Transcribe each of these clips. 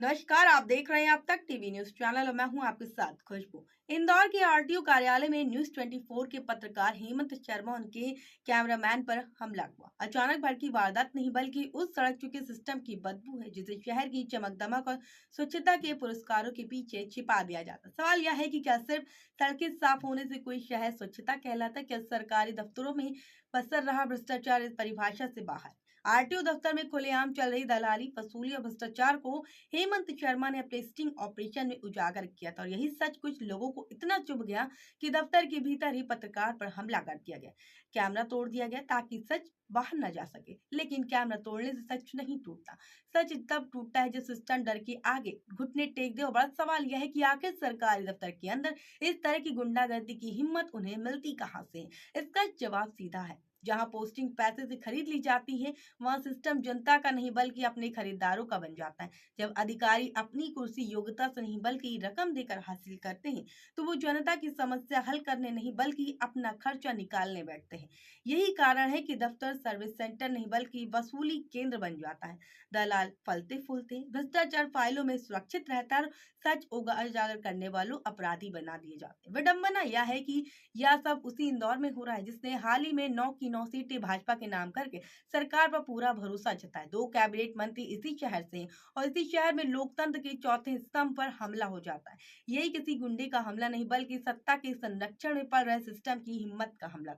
नमस्कार, आप देख रहे हैं अब तक टीवी न्यूज चैनल और मैं हूं आपके साथ खुशबू। इंदौर के आरटीओ कार्यालय में न्यूज 24 के पत्रकार हेमंत शर्मा उनके कैमरामैन पर हमला हुआ। अचानक भड़की वारदात नहीं बल्कि उस सड़क चुके सिस्टम की बदबू है जिसे शहर की चमक दमक और स्वच्छता के पुरस्कारों के पीछे छिपा दिया जाता। सवाल यह है कि क्या सिर्फ सड़कें साफ होने से कोई शहर स्वच्छता कहलाता? क्या सरकारी दफ्तरों में पसर रहा भ्रष्टाचार इस परिभाषा से बाहर? आरटीओ दफ्तर में खुलेआम चल रही दलाली, वसूली और भ्रष्टाचार को हेमंत शर्मा ने अपने स्टिंग ऑपरेशन में उजागर किया था और यही सच कुछ लोगों को इतना चुभ गया कि दफ्तर के भीतर ही पत्रकार पर हमला कर दिया गया। कैमरा तोड़ दिया गया ताकि सच बाहर न जा सके, लेकिन कैमरा तोड़ने से सच नहीं टूटता। सच तब टूटता है जब सिस्टम डर के आगे घुटने टेक दे। और बड़ा सवाल यह है कि आखिर सरकारी दफ्तर के अंदर इस तरह की गुंडागर्दी की हिम्मत उन्हें मिलती कहां से? इसका जवाब सीधा है। जहां पोस्टिंग पैसे से खरीद ली जाती है, वहां सिस्टम जनता का नहीं बल्कि अपने खरीदारों का बन जाता है। जब अधिकारी अपनी कुर्सी योग्यता से नहीं बल्कि रकम देकर हासिल करते हैं, तो वो जनता की समस्या हल करने नहीं बल्कि अपना खर्चा निकालने बैठते हैं। यही कारण है कि दफ्तर सर्विस सेंटर नहीं बल्कि वसूली केंद्र बन जाता है। दलाल फलते फूलते, भ्रष्टाचार फाइलों में सुरक्षित रहता है, सच उजागर करने वालों अपराधी बना दिए जाते हैं। विडंबना यह है कि यह सब उसी इंदौर में हो रहा है जिसने हाल ही में 9 की 9 सीटें भाजपा के नाम करके सरकार पर पूरा भरोसा जताया। 2 कैबिनेट मंत्री इसी शहर से हैं और इसी शहर में लोकतंत्र के चौथे स्तंभ पर हमला हो जाता है। यही किसी गुंडे का हमला नहीं बल्कि सत्ता के संरक्षण में पड़ रहे सिस्टम की हिम्मत का हमला।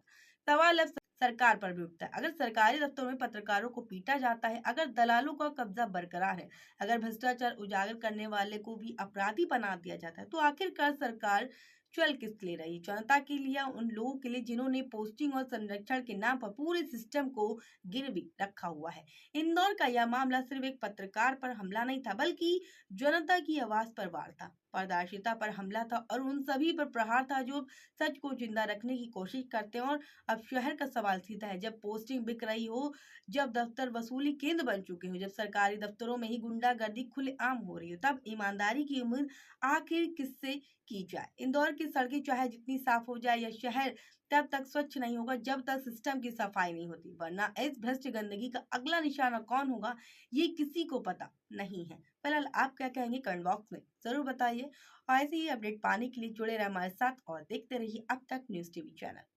सवाल अब सरकार पर भी उठता है। अगर सरकारी दफ्तरों में पत्रकारों को पीटा जाता है, अगर दलालों का कब्जा बरकरार है, अगर भ्रष्टाचार उजागर करने वाले को भी अपराधी बना दिया जाता है, तो आखिरकार सरकार चल किस लिए रही? जनता के लिए या उन लोगों के लिए जिन्होंने पोस्टिंग और संरक्षण के नाम पर पूरे सिस्टम को गिरवी रखा हुआ है? इंदौर का यह मामला सिर्फ एक पत्रकार पर हमला नहीं था बल्कि जनता की आवाज पर वार था, पारदर्शिता पर हमला था और उन सभी पर प्रहार था जो सच को जिंदा रखने की कोशिश करते हैं। और अब शहर का सवाल सीधा है, जब पोस्टिंग बिक रही हो, जब दफ्तर वसूली केंद्र बन चुके हो, जब सरकारी दफ्तरों में ही गुंडागर्दी खुलेआम हो रही हो, तब ईमानदारी की उम्मीद आखिर किससे की जाए? इंदौर की सड़कें चाहे जितनी साफ हो जाए, यह शहर तब तक स्वच्छ नहीं होगा जब तक सिस्टम की सफाई नहीं होती। वरना इस भ्रष्ट गंदगी का अगला निशाना कौन होगा, ये किसी को पता नहीं है। फिलहाल आप क्या कहेंगे कमेंट बॉक्स में जरूर बताइए और ऐसे ही अपडेट पाने के लिए जुड़े रहे हमारे साथ और देखते रहिए अब तक न्यूज टीवी चैनल।